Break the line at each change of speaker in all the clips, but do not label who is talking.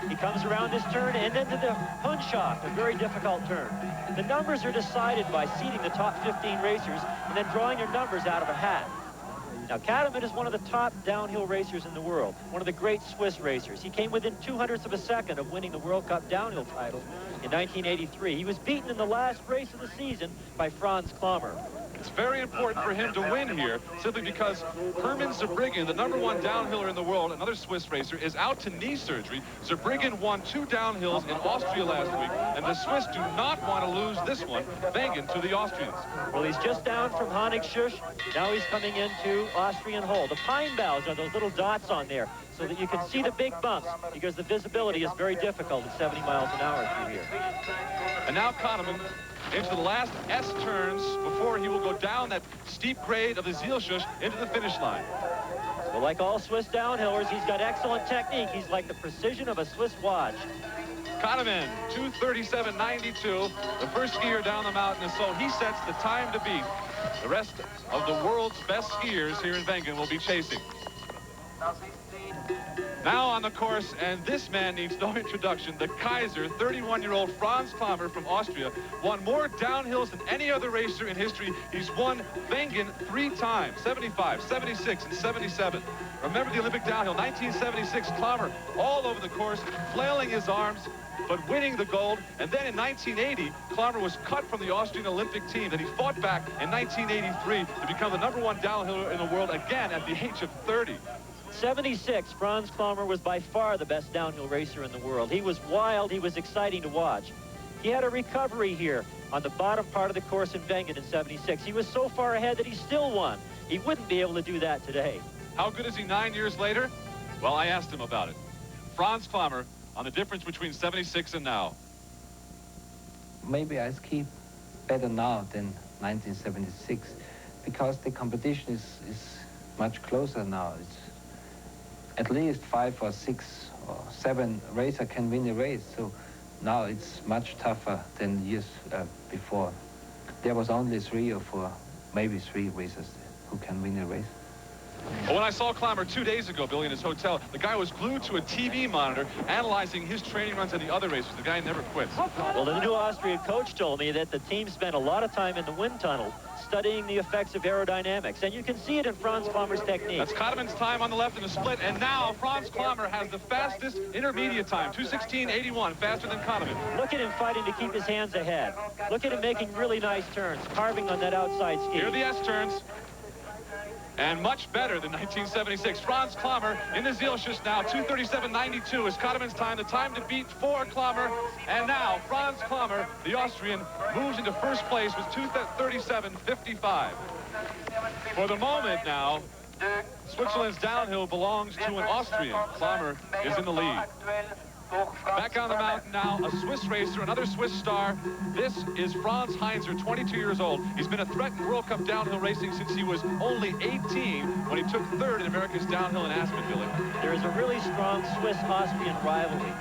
He comes around this turn and into the Hundshock, a very difficult turn. The numbers are decided by seeding the top 15 racers and then drawing their numbers out of a hat. Now, Camacho is one of the top downhill racers in the world, one of the great Swiss racers. He came within 0.02 of a second of winning the World Cup downhill title in 1983. He was beaten in the last race of the season by Franz Klammer.
It's very important for him to win here, simply because Hermann Zurbriggen, the #1 downhiller in the world, another Swiss racer, is out to knee surgery. Zurbriggen won 2 downhills in Austria last week, and the Swiss do not want to lose this one, Wengen, to the Austrians.
Well, he's just down from Honigschuss. Now he's coming into Austrian Hole. The pine boughs are those little dots on there so that you can see the big bumps, because the visibility is very difficult at 70 miles an hour through here.
And now Kahneman into the last S turns before he will go down that steep grade of the Zielschuss into the finish line.
Well, like all Swiss downhillers, he's got excellent technique. He's like the precision of a Swiss watch.
Kahneman, 2:37.92, the first skier down the mountain, and so he sets the time to beat. The rest of the world's best skiers here in Wengen will be chasing. Now on the course, and this man needs no introduction, the Kaiser, 31-year-old Franz Klammer from Austria, won more downhills than any other racer in history. He's won Wengen 3 times, 75, 76, and 77. Remember the Olympic downhill, 1976, Klammer all over the course, flailing his arms, but winning the gold. And then in 1980, Klammer was cut from the Austrian Olympic team. Then he fought back in 1983 to become the #1 downhiller in the world again at the age of 30.
76, Franz Klammer was by far the best downhill racer in the world. He was wild, he was exciting to watch. He had a recovery here on the bottom part of the course in Wengen in 76. He was so far ahead that he still won. He wouldn't be able to do that today.
How good is he 9 years later? Well, I asked him about it. Franz Klammer on the difference between 76 and now.
Maybe I ski better now than 1976 because the competition is much closer now. It's at least 5 or 6 or 7 racers can win a race. So now it's much tougher than years before. There was only 3 or 4, maybe 3 racers who can win a race.
Well, when I saw Klammer 2 days ago, Billy, in his hotel, the guy was glued to a TV monitor analyzing his training runs and the other races. The guy never quits.
Well, the new Austrian coach told me that the team spent a lot of time in the wind tunnel studying the effects of aerodynamics, and you can see it in Franz Klammer's technique.
That's Kahneman's time on the left in the split, and now Franz Klammer has the fastest intermediate time, 2:16.81, faster than Kahneman.
Look at him fighting to keep his hands ahead. Look at him making really nice turns, carving on that outside ski.
Here are the S turns. And much better than 1976. Franz Klammer in the Zielschuss now, 2:37.92 is Kahneman's time, the time to beat for Klammer. And now Franz Klammer, the Austrian, moves into first place with 2:37.55. For the moment now, Switzerland's downhill belongs to an Austrian. Klammer is in the lead. Back on the mountain now, a Swiss racer, another Swiss star. This is Franz Heinzer, 22 years old. He's been a threat in World Cup downhill racing since he was only 18 when he took 3rd in America's downhill in Aspen, Billy.
There is a really strong Swiss-Austrian rivalry.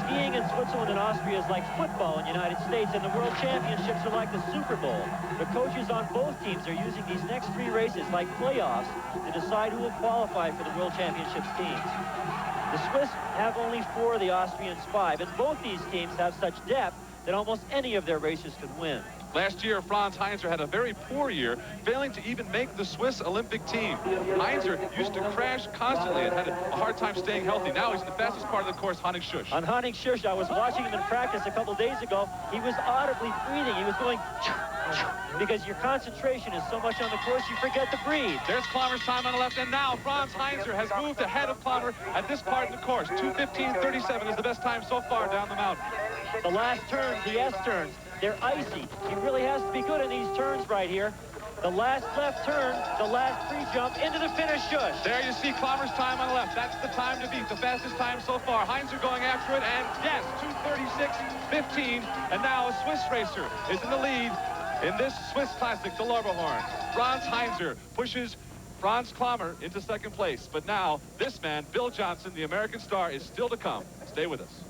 Skiing in Switzerland and Austria is like football in the United States, and the World Championships are like the Super Bowl. The coaches on both teams are using these next 3 races like playoffs to decide who will qualify for the World Championships teams. The Swiss have only 4, the Austrians 5, and both these teams have such depth that almost any of their races could win.
Last year, Franz Heinzer had a very poor year, failing to even make the Swiss Olympic team. Heinzer used to crash constantly and had a hard time staying healthy. Now he's in the fastest part of the course, Honigschuss.
On Honigschuss, I was watching him in practice a couple days ago. He was audibly breathing. He was going because your concentration is so much on the course, you forget to breathe.
There's Klammer's time on the left, and now Franz Heinzer has moved ahead of Klammer at this part of the course. 2:15.37 is the best time so far down the mountain.
The last turns, the S turns, they're icy. He really has to be good in these turns right here. The last left turn, the last pre-jump into the finish shush.
There you see Klammer's time on the left. That's the time to beat, the fastest time so far. Heinzer going after it, and yes, 2:36.15. And now a Swiss racer is in the lead in this Swiss Classic, the Lorberhorn. Franz Heinzer pushes Franz Klammer into 2nd place. But now, this man, Bill Johnson, the American star, is still to come. Stay with us.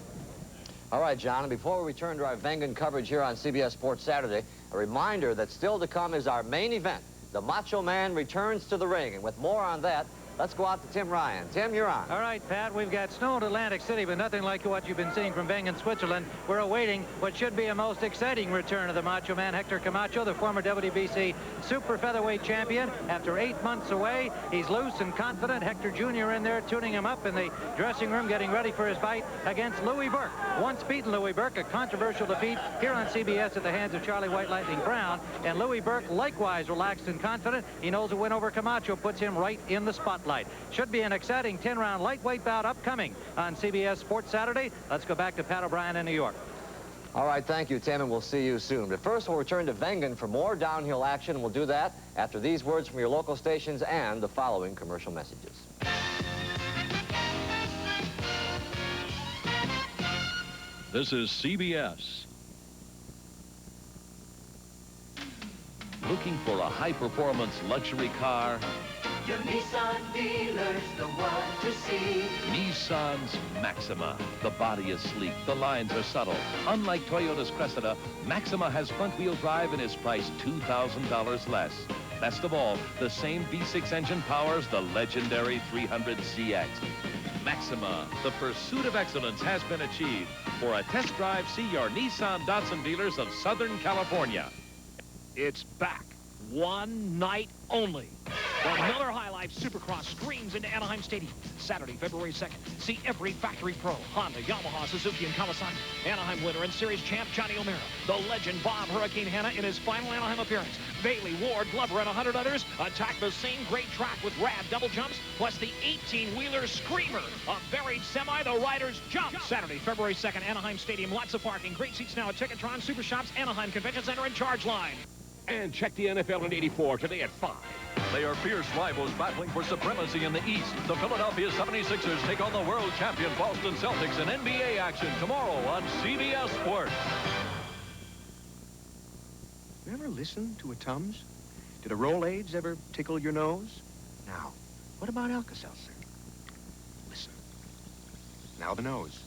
All right, John, and before we return to our Wengen coverage here on CBS Sports Saturday, a reminder that still to come is our main event. The Macho Man returns to the ring, and with more on that, Let's go out to Tim Ryan. Tim, you're on.
All right, Pat, we've got snow in Atlantic City, but nothing like what you've been seeing from Wengen, Switzerland. We're awaiting what should be a most exciting return of the Macho Man, Hector Camacho, the former WBC super featherweight champion. After 8 months away, he's loose and confident. Hector Jr. in there tuning him up in the dressing room, getting ready for his fight against Louie Burke. Once beaten Louie Burke, a controversial defeat here on CBS at the hands of Charlie White Lightning Brown. And Louie Burke, likewise relaxed and confident. He knows a win over Camacho puts him right in the spotlight. Should be an exciting 10-round lightweight bout upcoming on CBS Sports Saturday. Let's go back to Pat O'Brien in New York.
All right, thank you, Tim, and we'll see you soon. But first, we'll return to Wengen for more downhill action, and we'll do that after these words from your local stations and the following commercial messages.
This is CBS. Looking for a high-performance luxury car?
Your Nissan dealer's the one to see.
Nissan's Maxima. The body is sleek, the lines are subtle. Unlike Toyota's Cressida, Maxima has front-wheel drive and is priced $2,000 less. Best of all, the same V6 engine powers the legendary 300CX. Maxima, the pursuit of excellence has been achieved. For a test drive, see your Nissan Datsun dealers of Southern California.
It's back. One night only. The Miller High Life Supercross screams into Anaheim Stadium Saturday, February 2nd. See every factory pro, Honda, Yamaha, Suzuki, and Kawasaki. Anaheim winner and series champ Johnny O'Mara. The legend Bob Hurricane Hanna in his final Anaheim appearance. Bailey, Ward, Glover, and 100 others attack the same great track with rad double jumps, plus the 18-wheeler Screamer, a buried semi, the Riders Jump. Saturday, February 2nd, Anaheim Stadium. Lots of parking. Great seats now at Ticketron, Super Shops, Anaheim Convention Center, and Charge Line.
And check the NFL in '84 today at 5.
They are fierce rivals battling for supremacy in the East. The Philadelphia 76ers take on the world champion Boston Celtics in NBA action tomorrow on CBS Sports.
You ever listen to a Tums? Did a Rolaids ever tickle your nose? Now, what about Alka-Seltzer? Listen. Now the nose.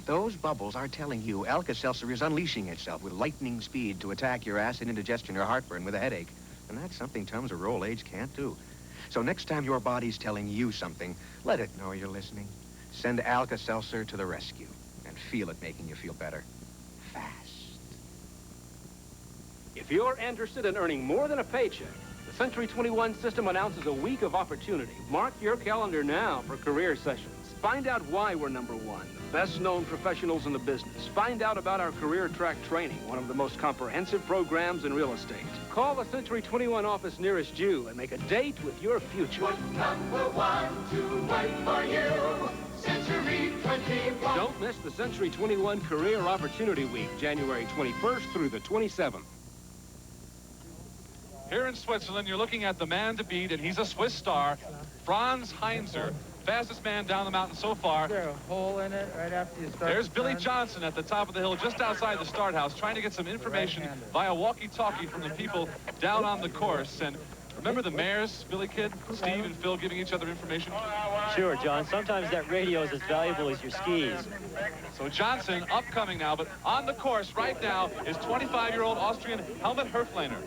Those bubbles are telling you Alka-Seltzer is unleashing itself with lightning speed to attack your acid indigestion or heartburn with a headache. And that's something Tums or Rolaids can't do. So next time your body's telling you something, let it know you're listening. Send Alka-Seltzer to the rescue and feel it making you feel better. Fast.
If you're interested in earning more than a paycheck, the Century 21 system announces a week of opportunity. Mark your calendar now for career sessions. Find out why we're #1, the best-known professionals in the business. Find out about our career track training, one of the most comprehensive programs in real estate. Call the Century 21 office nearest you and make a date with your future.
Put #1 to wait for you. Century 21.
Don't miss the Century 21 Career Opportunity Week, January 21st through the 27th.
Here in Switzerland, you're looking at the man to beat, and he's a Swiss star, Franz Heinzer. Fastest man down the mountain so far.
Is there a hole in it right after you start?
There's Billy Johnson at the top of the hill just outside the start house trying to get some information via walkie-talkie from the people down on the course. And remember the mares, Billy Kid, Steve and Phil giving each other information?
Sure, John. Sometimes that radio is as valuable as your skis.
So Johnson upcoming now, but on the course right now is 25-year-old Austrian Helmut Herfleiner.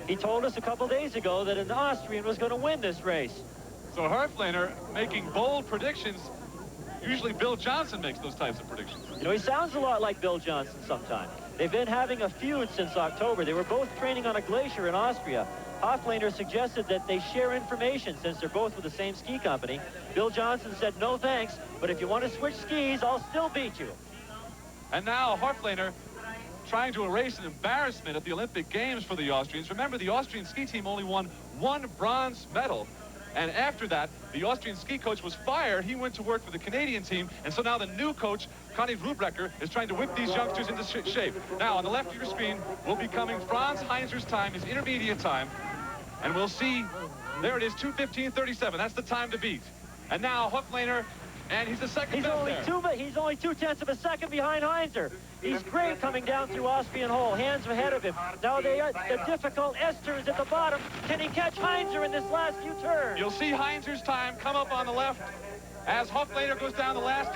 He told us a couple days ago that an Austrian was going to win this race.
So Herfleiner making bold predictions. Usually Bill Johnson makes those types of predictions.
You know, he sounds a lot like Bill Johnson sometimes. They've been having a feud since October. They were both training on a glacier in Austria. Herfleiner suggested that they share information since they're both with the same ski company. Bill Johnson said, no thanks, but if you want to switch skis, I'll still beat you.
And now Herfleiner trying to erase an embarrassment at the Olympic Games for the Austrians. Remember, the Austrian ski team only won 1 bronze medal. And after that, the Austrian ski coach was fired. He went to work for the Canadian team. And so now the new coach, Connie Rubrecker, is trying to whip these youngsters into shape. Now, on the left of your screen will be coming Franz Heinzer's time, his intermediate time. And we'll see, there it is, 2:15:37. That's the time to beat. And now Herfleiner, and he's the second best there.
He's only 2/10 of a second behind Heinzer. He's great coming down through Austrian Hole, hands ahead of him. Now the difficult S-turns at the bottom. Can he catch Heinzer in this last few turns?
You'll see Heinzer's time come up on the left as Herfleiner goes down the last.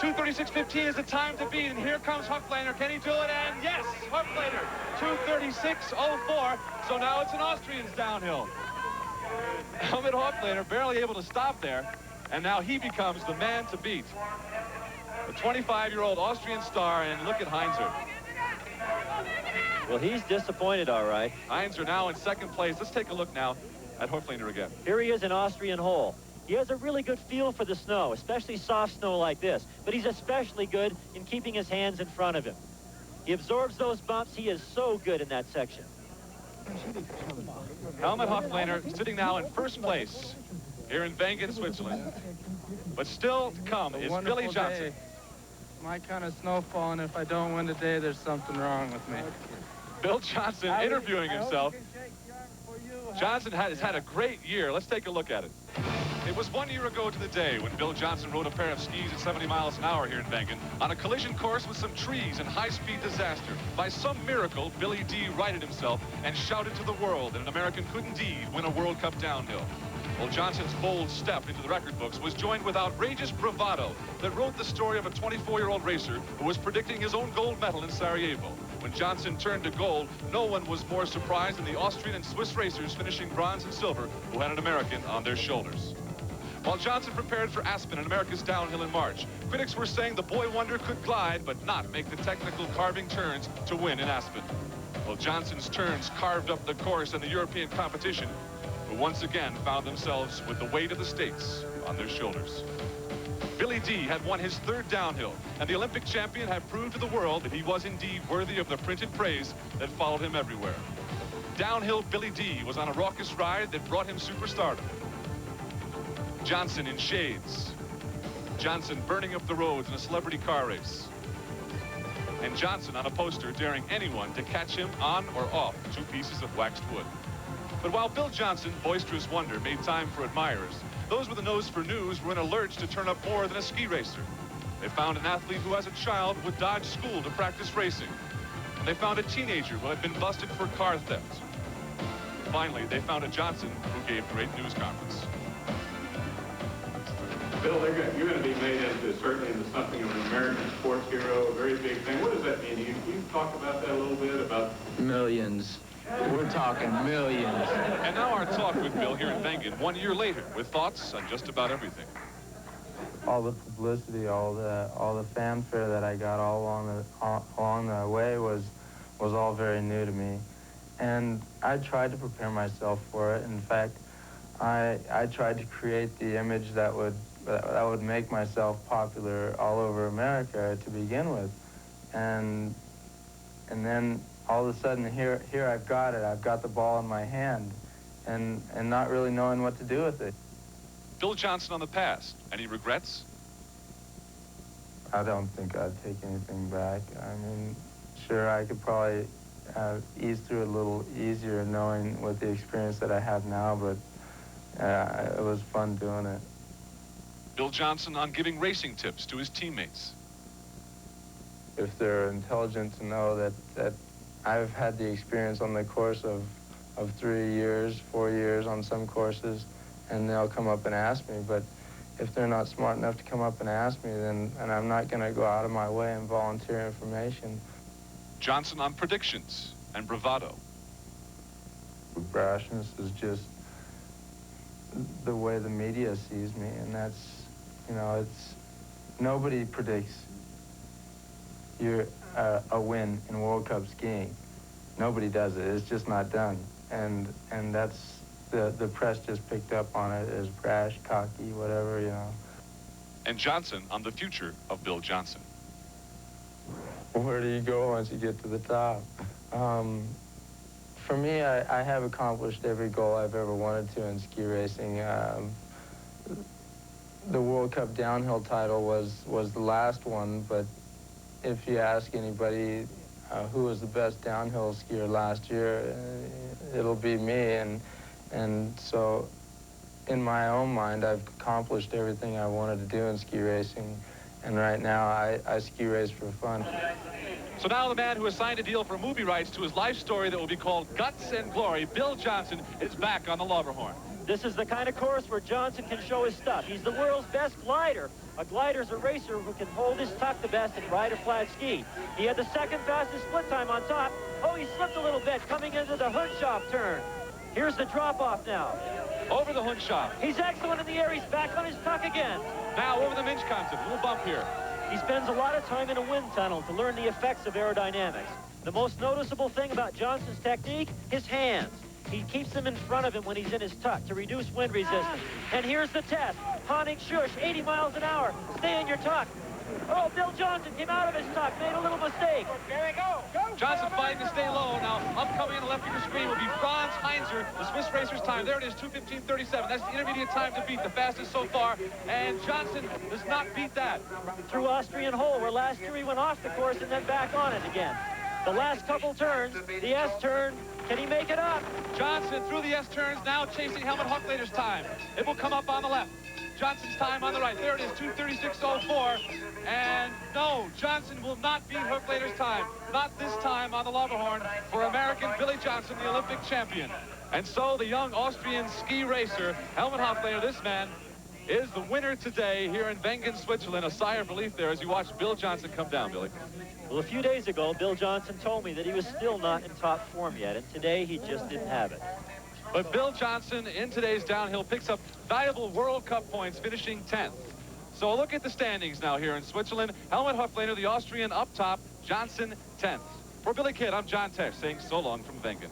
2:36:15 is the time to beat, and here comes Herfleiner. Can he do it? And yes, Herfleiner, 2:36:04. So now it's an Austrian's downhill. Helmut Hoflaner barely able to stop there, and now he becomes the man to beat. The 25-year-old Austrian star, and look at Heinzer.
Well, he's disappointed, all right.
Heinzer now in second place. Let's take a look now at Hoflaner again.
Here he is in Austrian hole. He has a really good feel for the snow, especially soft snow like this, but he's especially good in keeping his hands in front of him. He absorbs those bumps. He is so good in that section.
Helmut Hoflaner sitting now in first place here in Wengen, Switzerland. But still to come is Billy Johnson.
Day. My kind of snowfall, and if I don't win today, there's something wrong with me.
Bill Johnson interviewing himself. Johnson has had a great year. Let's take a look at it. It was 1 year ago to the day when Bill Johnson rode a pair of skis at 70 miles an hour here in Wengen on a collision course with some trees and high-speed disaster. By some miracle, Billy D righted himself and shouted to the world that an American could indeed win a World Cup downhill. Well, Johnson's bold step into the record books was joined with outrageous bravado that wrote the story of a 24-year-old racer who was predicting his own gold medal in Sarajevo. When Johnson turned to gold, no one was more surprised than the Austrian and Swiss racers finishing bronze and silver who had an American on their shoulders. While Johnson prepared for Aspen and America's downhill in March, critics were saying the boy wonder could glide but not make the technical carving turns to win in Aspen. Well, Johnson's turns carved up the course in the European competition, who once again found themselves with the weight of the states on their shoulders. Billy D had won his third downhill, and the Olympic champion had proved to the world that he was indeed worthy of the printed praise that followed him everywhere. Downhill Billy D was on a raucous ride that brought him superstardom. Johnson in shades. Johnson burning up the roads in a celebrity car race. And Johnson on a poster daring anyone to catch him on or off 2 pieces of waxed wood. But while Bill Johnson, boisterous wonder, made time for admirers, those with a nose for news were in a lurch to turn up more than a ski racer. They found an athlete who as a child would dodge school to practice racing. And they found a teenager who had been busted for car theft. Finally, they found a Johnson who gave great news conference.
Bill, you're going to be made certainly into something of an American sports hero, a very big thing. What does that mean? You talk about that a little bit, about...
Millions. We're talking millions.
And now our talk with Bill here in Wengen 1 year later with thoughts on just about everything.
All the publicity, all the fanfare that I got all along the way was all very new to me. And I tried to prepare myself for it. In fact, I tried to create the image that would make myself popular all over America to begin with. And then all of a sudden here I've got it. I've got the ball in my hand and not really knowing what to do with it.
Bill Johnson on the past, any regrets?
I don't think I'd take anything back. I mean, sure, I could probably ease through it a little easier knowing with the experience that I have now, but it was fun doing it.
Bill Johnson on giving racing tips to his teammates.
If they're intelligent to know that I've had the experience on the course of 3 years, 4 years on some courses, and they'll come up and ask me. But if they're not smart enough to come up and ask me, then I'm not going to go out of my way and volunteer information.
Johnson on predictions and bravado.
Brashness is just the way the media sees me, and that's, you know, nobody predicts a win in World Cup skiing. Nobody does it. It's just not done. And that's the press just picked up on it as brash, cocky, whatever, you know.
And Johnson on the future of Bill Johnson.
Where do you go once you get to the top? For me, I have accomplished every goal I've ever wanted to in ski racing. The World Cup downhill title was the last one, but if you ask anybody who was the best downhill skier last year, it'll be me. And so in my own mind, I've accomplished everything I wanted to do in ski racing. And right now, I ski race for fun.
So now the man who has signed a deal for movie rights to his life story that will be called Guts and Glory, Bill Johnson, is back on the Lauberhorn.
This is the kind of course where Johnson can show his stuff. He's the world's best glider. A glider's a racer who can hold his tuck the best and ride a flat ski. He had the second fastest split time on top. Oh, he slipped a little bit coming into the Hoodshoff turn. Here's the drop-off now.
over the Hunshop.
He's excellent in the air. He's back on his tuck again.
Now over the Minchcompton. Little bump here.
He spends a lot of time in a wind tunnel to learn the effects of aerodynamics. The most noticeable thing about Johnson's technique, his hands. He keeps them in front of him when he's in his tuck to reduce wind resistance. And here's the test. Honig Shush, 80 miles an hour. Stay in your tuck. Oh, Bill Johnson came out of his tuck, made a little mistake.
There we go. Johnson fighting to stay low. Now, upcoming on the left of your screen will be Franz Heinzer, the Swiss racer's time. There it is, 2:15.37. That's the intermediate time to beat, the fastest so far. And Johnson does not beat that.
Through Austrian Hole, where last year he went off the course and then back on it again. The last couple turns, the S-turn, can he make it up?
Johnson through the S-turns, now chasing Helmut Hochleiter's time. It will come up on the left. Johnson's time on the right. There it is, 2:36.04. And no, Johnson will not beat Hochleiter's time. Not this time on the Lauberhorn for American Billy Johnson, the Olympic champion. And so the young Austrian ski racer, Helmut Hochleiter, this man, is the winner today here in Wengen, Switzerland. A sigh of relief there as you watch Bill Johnson come down, Billy.
Well, a few days ago, Bill Johnson told me that he was still not in top form yet, and today he just didn't have it.
But Bill Johnson, in today's downhill, picks up valuable World Cup points, finishing 10th. So look at the standings now here in Switzerland. Helmut Hochleiter, the Austrian, up top. Johnson, 10th. For Billy Kidd, I'm John Tesh, saying so long from Wengen.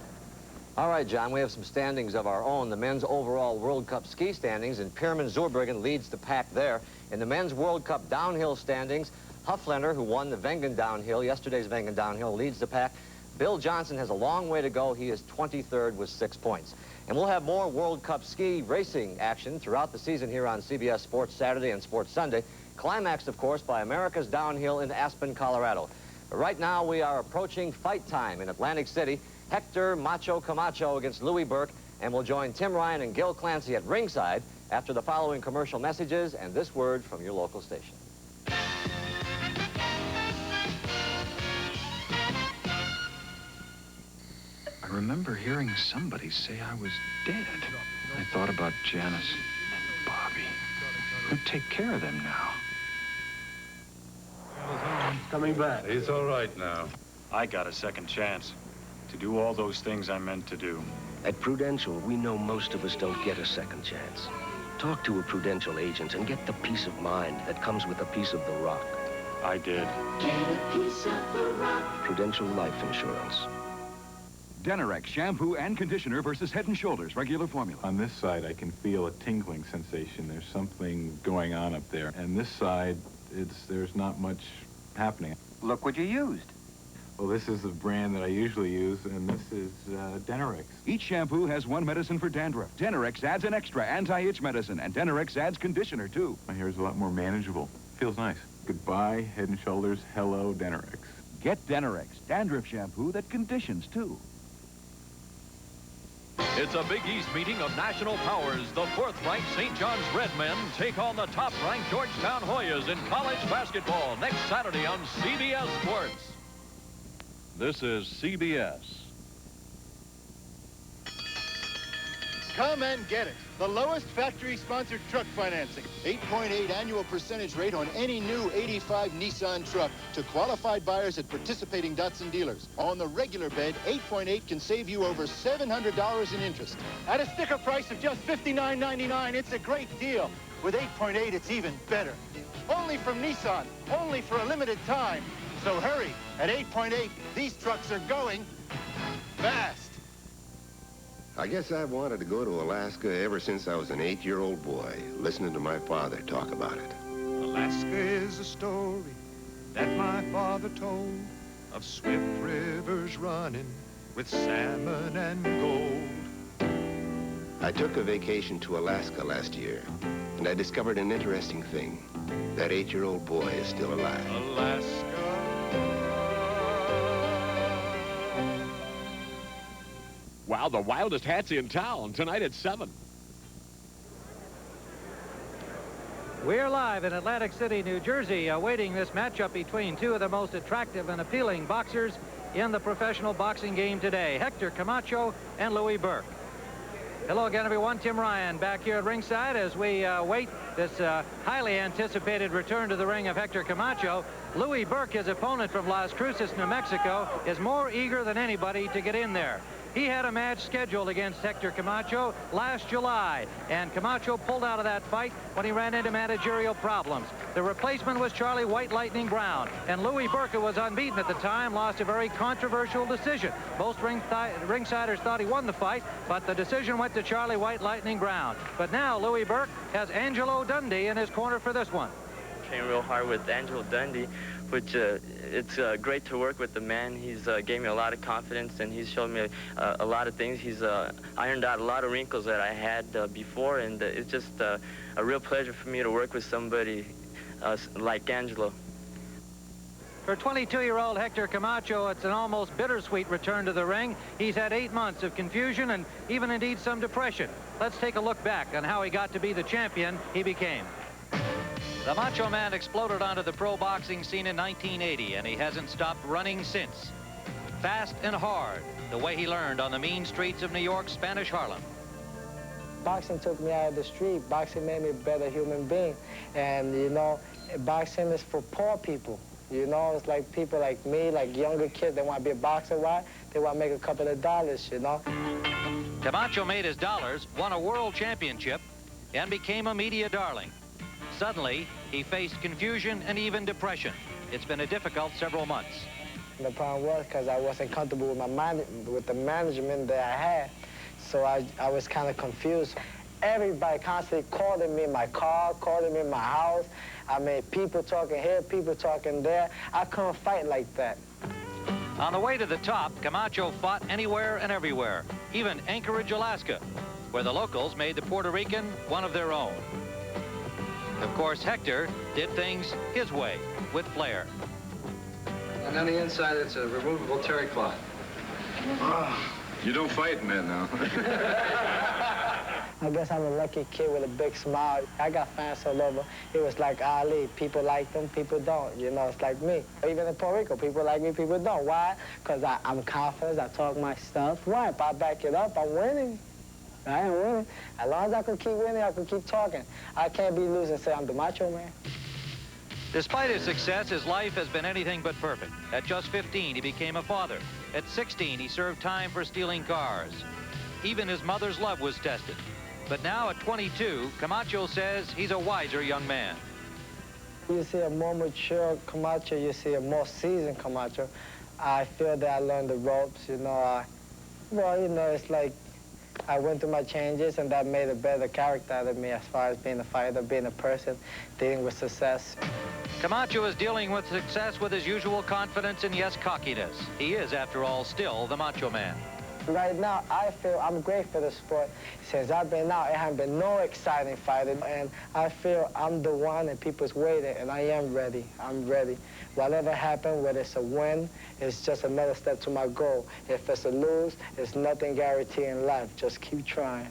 All right, John, we have some standings of our own. The men's overall World Cup ski standings, and Pierman Zurbriggen leads the pack there. In the men's World Cup downhill standings, Hochleiter, who won the Wengen downhill, yesterday's Wengen downhill, leads the pack. Bill Johnson has a long way to go. He is 23rd with 6 points. And we'll have more World Cup ski racing action throughout the season here on CBS Sports Saturday and Sports Sunday. Climaxed, of course, by America's Downhill in Aspen, Colorado. But right now, we are approaching fight time in Atlantic City. Hector Macho Camacho against Louie Burke. And we'll join Tim Ryan and Gil Clancy at ringside after the following commercial messages and this word from your local station.
I remember hearing somebody say I was dead. I thought about Janice and Bobby. Who'd take care of them now?
Coming back. He's all right now. I got a second chance to do all those things I meant to do.
At Prudential, we know most of us don't get a second chance. Talk to a Prudential agent and get the peace of mind that comes with a piece of the rock.
I did.
Get a piece of the rock.
Prudential Life Insurance.
Denorex shampoo and conditioner versus Head & Shoulders regular formula.
On this side, I can feel a tingling sensation. There's something going on up there. And this side, there's not much happening.
Look what you used.
Well, this is the brand that I usually use, and this is Denorex.
Each shampoo has one medicine for dandruff. Denorex adds an extra anti-itch medicine, and Denorex adds conditioner, too.
My hair is a lot more manageable. Feels nice. Goodbye, Head & Shoulders. Hello, Denorex.
Get Denorex, dandruff shampoo that conditions, too.
It's a Big East meeting of national powers. The 4th-ranked St. John's Redmen take on the top-ranked Georgetown Hoyas in college basketball next Saturday on CBS Sports. This is CBS.
Come and get it. The lowest factory-sponsored truck financing. 8.8 annual percentage rate on any new 85 Nissan truck to qualified buyers at participating Datsun dealers. On the regular bed, 8.8 can save you over $700 in interest. At a sticker price of just $59.99, it's a great deal. With 8.8, it's even better. Only from Nissan, only for a limited time. So hurry. At 8.8, these trucks are going fast.
I guess I've wanted to go to Alaska ever since I was an 8-year-old boy, listening to my father talk about it.
Alaska is a story that my father told of swift rivers running with salmon and gold.
I took a vacation to Alaska last year, and I discovered an interesting thing. That 8-year-old boy is still alive.
Alaska.
Wow, the wildest hats in town tonight at 7.
We're live in Atlantic City, New Jersey, awaiting this matchup between two of the most attractive and appealing boxers in the professional boxing game today, Hector Camacho and Louie Burke. Hello again, everyone. Tim Ryan back here at ringside as we wait this highly anticipated return to the ring of Hector Camacho. Louie Burke, his opponent from Las Cruces, New Mexico, is more eager than anybody to get in there. He had a match scheduled against Hector Camacho last July, and Camacho pulled out of that fight when he ran into managerial problems. The replacement was Charlie White Lightning Brown, and Louie Burke, who was unbeaten at the time, lost a very controversial decision. Most ringsiders thought he won the fight, but the decision went to Charlie White Lightning Brown. But now Louie Burke has Angelo Dundee in his corner for this one.
Trained real hard with Angelo Dundee, which it's great to work with the man. He's gave me a lot of confidence, and he's shown me a lot of things. He's ironed out a lot of wrinkles that I had before, and it's just a real pleasure for me to work with somebody like Angelo.
For 22-year-old Hector Camacho, it's an almost bittersweet return to the ring. He's had 8 months of confusion and even indeed some depression. Let's take a look back on how he got to be the champion he became. The Macho Man exploded onto the pro boxing scene in 1980, and he hasn't stopped running since. Fast and hard, the way he learned on the mean streets of New York's Spanish Harlem.
Boxing took me out of the street. Boxing made me a better human being. And, you know, boxing is for poor people. You know, it's like people like me, like younger kids, they want to be a boxer. Why? They want to make a couple of dollars, you know.
Camacho made his dollars, won a world championship, and became a media darling. Suddenly, he faced confusion and even depression. It's been a difficult several months.
The problem was because I wasn't comfortable with the management that I had, so I was kind of confused. Everybody constantly calling me in my car, calling me in my house. I mean, people talking here, people talking there. I couldn't fight like that.
On the way to the top, Camacho fought anywhere and everywhere, even Anchorage, Alaska, where the locals made the Puerto Rican one of their own. Of course, Hector did things his way, with flair.
And on the inside, it's a removable terry cloth.
You don't fight men now.
I guess I'm a lucky kid with a big smile. I got fans all over. It was like Ali. People like them, people don't. You know, it's like me. Even in Puerto Rico, people like me, people don't. Why? Because I'm confident, I talk my stuff. Why? If I back it up, I'm winning. I am winning. As long as I can keep winning, I can keep talking. I can't be losing and say I'm the Macho Man.
Despite his success, his life has been anything but perfect. At just 15, he became a father. At 16, he served time for stealing cars. Even his mother's love was tested. But now at 22, Camacho says he's a wiser young man.
You see a more mature Camacho, you see a more seasoned Camacho. I feel that I learned the ropes, you know. Well, you know, it's like I went through my changes, and that made a better character out of me as far as being a fighter, being a person, dealing with success.
Camacho is dealing with success with his usual confidence and, yes, cockiness. He is, after all, still the Macho Man.
Right now, I feel I'm great for the sport. Since I've been out, it hasn't been no exciting fighting, and I feel I'm the one and people's waiting, and I am ready. I'm ready. Whatever happens, whether it's a win, it's just another step to my goal. If it's a lose, it's nothing guaranteed in life. Just keep trying.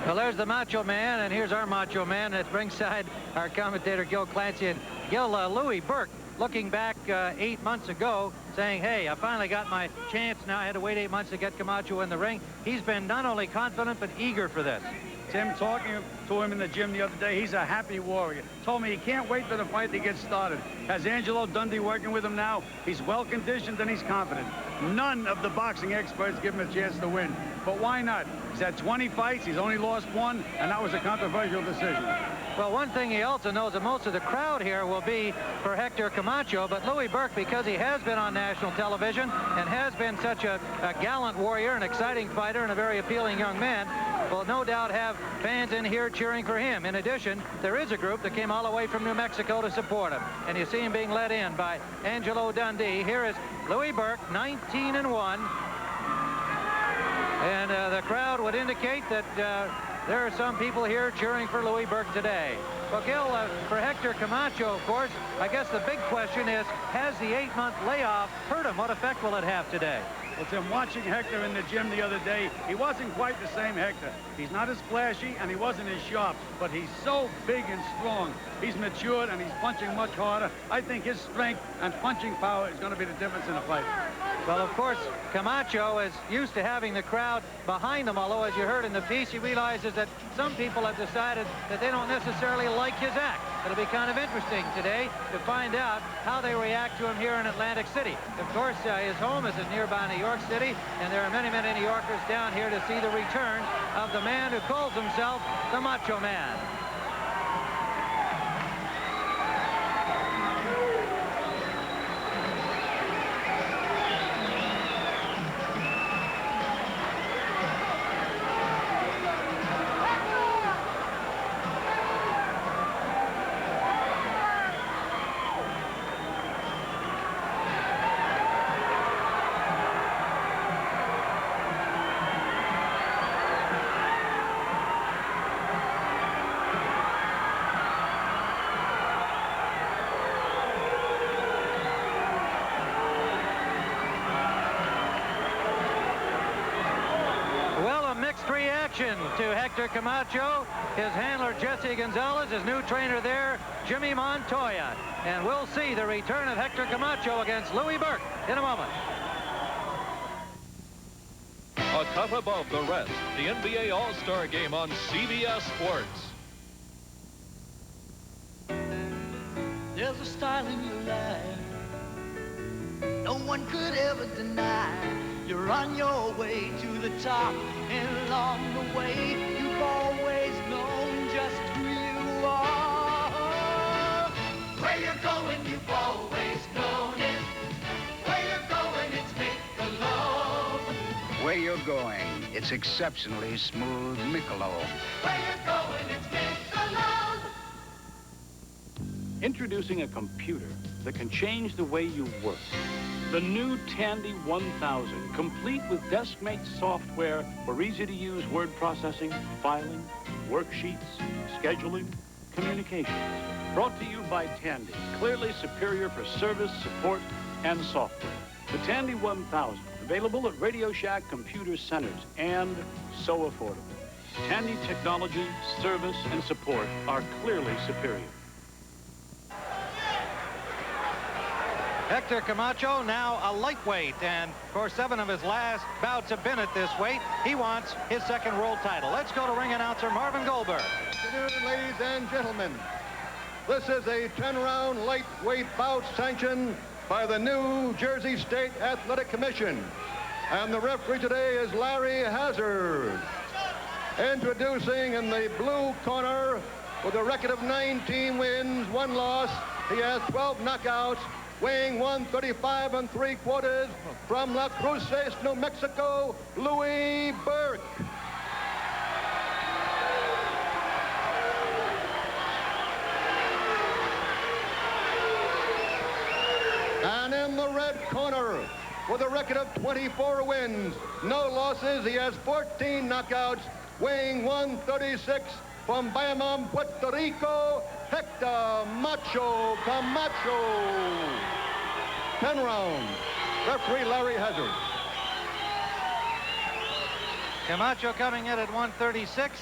Well, there's the Macho Man, and here's our Macho Man at ringside, our commentator, Gil Clancy. And Gil, Louie Burke, looking back 8 months ago, saying, hey, I finally got my chance. Now I had to wait 8 months to get Camacho in the ring. He's been not only confident, but eager for this.
Tim, talking to him in the gym the other day, he's a happy warrior. Told me he can't wait for the fight to get started. Has Angelo Dundee working with him now? He's well-conditioned and he's confident. None of the boxing experts give him a chance to win. But why not? He's had 20 fights, he's only lost 1, and that was a controversial decision.
Well, one thing he also knows that most of the crowd here will be for Hector Camacho, but Louie Burke, because he has been on national television and has been such a gallant warrior, an exciting fighter, and a very appealing young man, will no doubt have fans in here cheering for him. In addition, there is a group that came all the way from New Mexico to support him, and you see him being led in by Angelo Dundee. Here is Louie Burke, 19-1, and the crowd would indicate that there are some people here cheering for Louie Burke today. Well, Gil, for Hector Camacho, of course, I guess the big question is, has the 8-month layoff hurt him? What effect will it have today?
Well, Tim, watching Hector in the gym the other day, he wasn't quite the same Hector. He's not as flashy, and he wasn't as sharp, but he's so big and strong. He's matured, and he's punching much harder. I think his strength and punching power is going to be the difference in the fight.
Well, of course, Camacho is used to having the crowd behind him, although, as you heard in the piece, he realizes that some people have decided that they don't necessarily like his act. It'll be kind of interesting today to find out how they react to him here in Atlantic City. Of course, his home is in nearby New York City, and there are many, many New Yorkers down here to see the return of the man who calls himself the Macho Man. To Hector Camacho, his handler Jesse Gonzalez, his new trainer there, Jimmy Montoya. And we'll see the return of Hector Camacho against Louie Burke in a moment.
A cut above the rest, the NBA All-Star Game on CBS Sports.
There's a style in your life no one could ever deny. You're on your way to the top, and along the way, you've always known just who you are. Where you're going, you've always known it. Where you're going, it's Michelob.
Where you're going, it's exceptionally smooth Michelob.
Where you're going, it's Michelob.
Introducing a computer that can change the way you work. The new Tandy 1000, complete with desk-mate software for easy-to-use word processing, filing, worksheets, scheduling, communications. Brought to you by Tandy, clearly superior for service, support, and software. The Tandy 1000, available at Radio Shack computer centers, and so affordable. Tandy technology, service, and support are clearly superior.
Hector Camacho, now a lightweight, and of course 7 of his last bouts have been at this weight. He wants his second world title. Let's go to ring announcer Marvin Goldberg.
Good afternoon, ladies and gentlemen. This is a 10-round lightweight bout sanctioned by the New Jersey State Athletic Commission. And the referee today is Larry Hazard. Introducing in the blue corner with a record of 19 wins, 1 loss. He has 12 knockouts. Weighing 135 3/4 from La Cruces, New Mexico, Louie Burke. And in the red corner, with a record of 24 wins, no losses, he has 14 knockouts, weighing 136 from Bayamon, Puerto Rico, Hector Macho Camacho. 10 rounds. Referee Larry Hazard.
Camacho coming in at 136,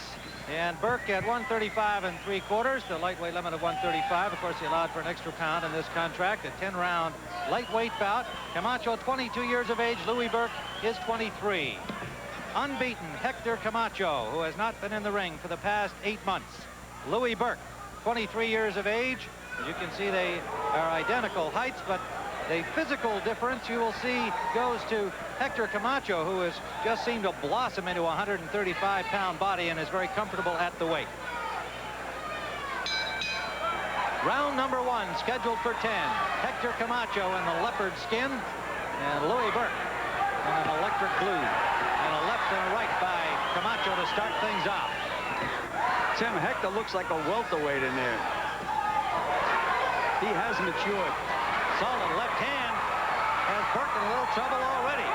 and Burke at 135 3/4, the lightweight limit of 135. Of course, he allowed for an extra pound in this contract, a 10-round lightweight bout. Camacho, 22 years of age. Louie Burke is 23. Unbeaten, Hector Camacho, who has not been in the ring for the past 8 months. Louie Burke, 23 years of age. As you can see, they are identical heights, but the physical difference you will see goes to Hector Camacho, who has just seemed to blossom into a 135-pound body and is very comfortable at the weight. Round number 1, scheduled for 10. Hector Camacho in the leopard skin, and Louie Burke in an electric blue. And a left and a right by Camacho to start things off.
Tim, Hector looks like a welterweight in there. He has matured.
Solid left hand has Burke in a little trouble already.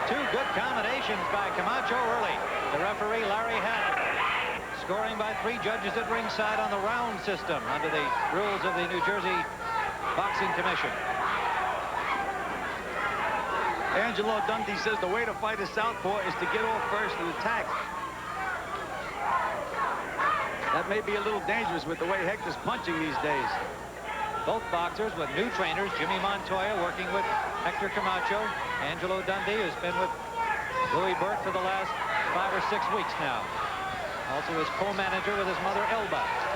2 good combinations by Camacho early. The referee, Larry Hazard, scoring by 3 judges at ringside on the round system under the rules of the New Jersey Boxing Commission.
Angelo Dundee says the way to fight a southpaw is to get off first and attack. That may be a little dangerous with the way Hector's punching these days.
Both boxers with new trainers, Jimmy Montoya working with Hector Camacho. Angelo Dundee, who's been with Louie Burke for the last 5 or 6 weeks now. Also his co-manager with his mother, Elba.